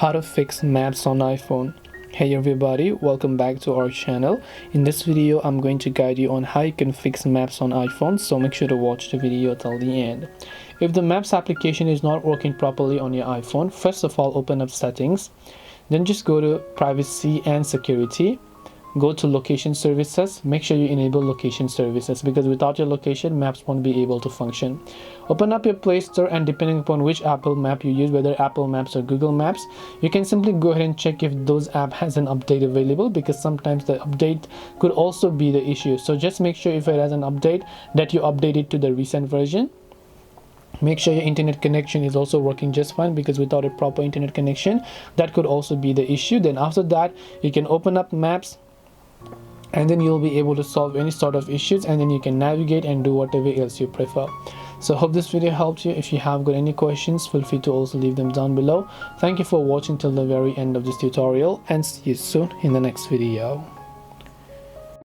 How to fix maps on iPhone. Hey everybody, welcome back to our channel. In this video I'm going to guide you on how you can fix maps on iPhone, so make sure to watch the video till the end. If the maps application is not working properly on your iPhone, first of all open up settings, then just go to privacy and security. Go to location services. Make sure you enable location services, because without your location, maps won't be able to function. Open up your Play Store, and depending upon which Apple map you use, whether Apple Maps or Google Maps, you can simply go ahead and check if those app has an update available, because sometimes the update could also be the issue. So just make sure if it has an update that you update it to the recent version. Make sure your internet connection is also working just fine, because without a proper internet connection, that could also be the issue. Then after that, you can open up maps, and then you'll be able to solve any sort of issues, and then you can navigate and do whatever else you prefer. So hope this video helped you. If you have got any questions, feel free to also leave them down below. Thank you for watching till the very end of this tutorial, and see you soon in the next video.